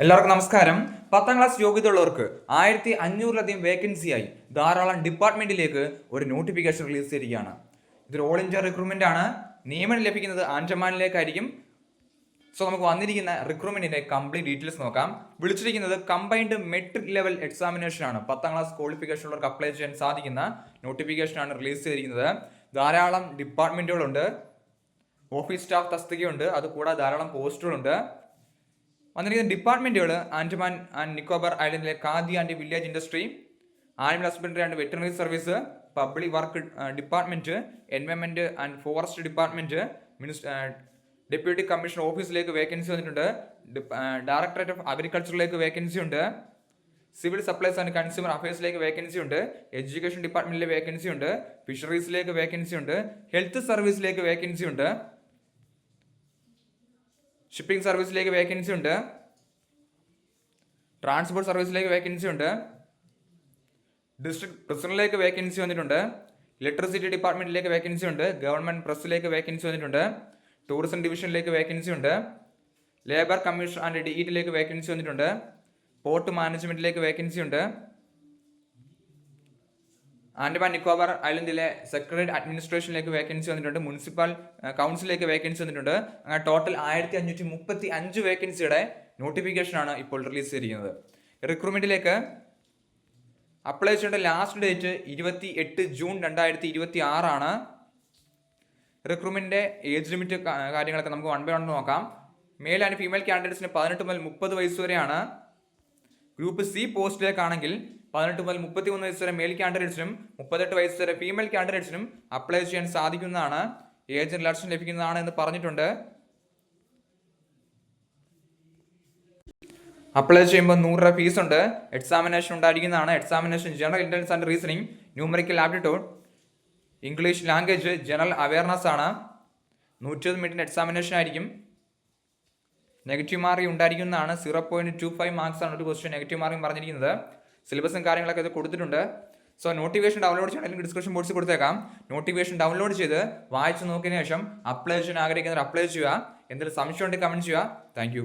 എല്ലാവർക്കും നമസ്കാരം. 10ാം ക്ലാസ് യോഗ്യതയുള്ളവർക്ക് 1500ലധികം വേക്കൻസിയായി ധാരാളം ഡിപ്പാർട്ട്മെന്റിലേക്ക് ഒരു നോട്ടിഫിക്കേഷൻ റിലീസ് ചെയ്തിരിക്കുകയാണ്. ഇതൊരു ഓൾ ഇന്ത്യ റിക്രൂട്ട്മെന്റ് ആണ്. നിയമനം ലഭിക്കുന്നത് ആൻഡമാനിലേക്കായിരിക്കും. സോ നമുക്ക് വന്നിരിക്കുന്ന റിക്രൂട്ട്മെന്റിന്റെ കംപ്ലീറ്റ് ഡീറ്റെയിൽസ് നോക്കാം. വിളിച്ചിരിക്കുന്നത് കമ്പൈൻഡ് മെട്രിക് ലെവൽ എക്സാമിനേഷൻ ആണ്. 10ാം ക്ലാസ് ക്വാളിഫിക്കേഷൻ ഉള്ളവർക്ക് അപ്ലൈ ചെയ്യാൻ സാധിക്കുന്ന നോട്ടിഫിക്കേഷൻ ആണ് റിലീസ് ചെയ്തിരിക്കുന്നത്. ധാരാളം ഡിപ്പാർട്ട്മെന്റുകളുണ്ട്, ഓഫീസ് സ്റ്റാഫ് തസ്തികയുണ്ട്, അതുകൂടാതെ ധാരാളം പോസ്റ്റുകളുണ്ട്. വന്നിരിക്കുന്ന ഡിപ്പാർട്ട്മെന്റുകൾ ആൻഡമാൻ ആൻഡ് നിക്കോബാർ ഐലൻഡിലെ khadi and village industry, animal husbandry and veterinary service, public work department, environment and forest department, deputy commissioner ഓഫീസിലേക്ക് വേക്കൻസി വന്നിട്ടുണ്ട്. ഡയറക്ടറേറ്റ് ഓഫ് അഗ്രികൾച്ചറിലേക്ക് വേക്കൻസി ഉണ്ട്. സിവിൽ സപ്ലൈസ് ആൻഡ് കൺസ്യൂമർ അഫയേഴ്സിലേക്ക് വേക്കൻസി ഉണ്ട്. എഡ്യൂക്കേഷൻ ഡിപ്പാർട്ട്മെന്റിലെ വേക്കൻസി ഉണ്ട്. ഫിഷറീസിലേക്ക് വേക്കൻസി ഉണ്ട്. ഹെൽത്ത് സർവീസിലേക്ക് വേക്കൻസി ഉണ്ട്. ഷിപ്പിംഗ് സർവീസിലേക്ക് വേക്കൻസി ഉണ്ട്. ട്രാൻസ്പോർട്ട് സർവീസിലേക്ക് വേക്കൻസി ഉണ്ട്. ഡിസ്ട്രിക്ട് പ്രസിഡന്റിലേക്ക് വേക്കൻസി വന്നിട്ടുണ്ട്. ഇലക്ട്രിസിറ്റി ഡിപ്പാർട്ട്മെന്റിലേക്ക് വേക്കൻസി ഉണ്ട്. ഗവൺമെന്റ് പ്രസ്സിലേക്ക് വേക്കൻസി വന്നിട്ടുണ്ട്. ടൂറിസം ഡിവിഷനിലേക്ക് വേക്കൻസി ഉണ്ട്. ലേബർ കമ്മീഷൻ ആൻഡ് ഡിഇറ്റിലേക്ക് വേക്കൻസി വന്നിട്ടുണ്ട്. പോർട്ട് മാനേജ്മെന്റിലേക്ക് വേക്കൻസി ഉണ്ട്. ആൻഡമാൻ നിക്കോബാർ ഐലൻഡിലെ സെക്രട്ടറി അഡ്മിനിസ്ട്രേഷനിലേക്ക് വേക്കൻസി വന്നിട്ടുണ്ട്. മുനിസിപ്പൽ കൗൺസിലേക്ക് വേക്കൻസി വന്നിട്ടുണ്ട്. അങ്ങനെ ടോട്ടൽ 1535 വേക്കൻസിയുടെ നോട്ടിഫിക്കേഷനാണ് ഇപ്പോൾ റിലീസ് ചെയ്തിരിക്കുന്നത്. റിക്രൂട്ട്മെന്റിലേക്ക് അപ്ലൈ ചെയ്യേണ്ട ലാസ്റ്റ് ഡേറ്റ് 28 ജൂൺ 2026 ആണ്. റിക്രൂട്ട്മെന്റിന്റെ ഏജ് ലിമിറ്റ് കാര്യങ്ങളൊക്കെ നമുക്ക് 1 by 1 നോക്കാം. മെയിൽ ആൻഡ് ഫീമെയിൽ കാൻഡിഡേറ്റ്സിന് 18 മുതൽ 30 വയസ്സ് വരെയാണ്. ഗ്രൂപ്പ് സി പോസ്റ്റിലേക്കാണെങ്കിൽ 18 മുതൽ 33 വയസ്സ് വരെ മെയിൽ കാൻഡിഡേറ്റ്സിനും 38 വയസ്സ് വരെ ഫീമെയിൽ കാൻഡിഡേറ്റ്സിനും അപ്ലൈ ചെയ്യാൻ സാധിക്കുന്നതാണ്. ഏജ് റിലാക്സേഷൻ ലഭിക്കുന്നതാണ് എന്ന് പറഞ്ഞിട്ടുണ്ട്. അപ്ലൈ ചെയ്യുമ്പോൾ 100 രൂപ ഫീസ് ഉണ്ട്. എക്സാമിനേഷൻ ഉണ്ടായിരിക്കുന്നതാണ്. Examination general intelligence and reasoning, numerical aptitude, English language, general awareness ആണ്. 120 മിനിറ്റിന്റെ എക്സാമിനേഷൻ ആയിരിക്കും. നെഗറ്റീവ് മാർക്കിംഗ് ഉണ്ടായിരിക്കുന്നതാണ്. 0.25 മാർക്സ് ആണ് ഒരു ക്വസ്റ്റ്യൻ നെഗറ്റീവ് മാർക്കിംഗ് പറഞ്ഞിരിക്കുന്നത്. സിലബസും കാര്യങ്ങളൊക്കെ ഇത് കൊടുത്തിട്ടുണ്ട്. സോ നോട്ടിഫിക്കേഷൻ ഡൗൺലോഡ് ചെയ്യണമെങ്കിൽ ഡിസ്ക്രിപ്ഷൻ ബോക്സിൽ കൊടുത്തേക്കാം. നോട്ടിഫിക്കേഷൻ ഡൗൺലോഡ് ചെയ്ത് വായിച്ച് നോക്കിയതിനു ശേഷം അപ്ലൈ ചെയ്യാൻ ആഗ്രഹിക്കുന്നവർ അപ്ലൈ ചെയ്യുക. എന്തെങ്കിലും സംശയം ഉണ്ടെങ്കിൽ കമന്റ് ചെയ്യുക. താങ്ക്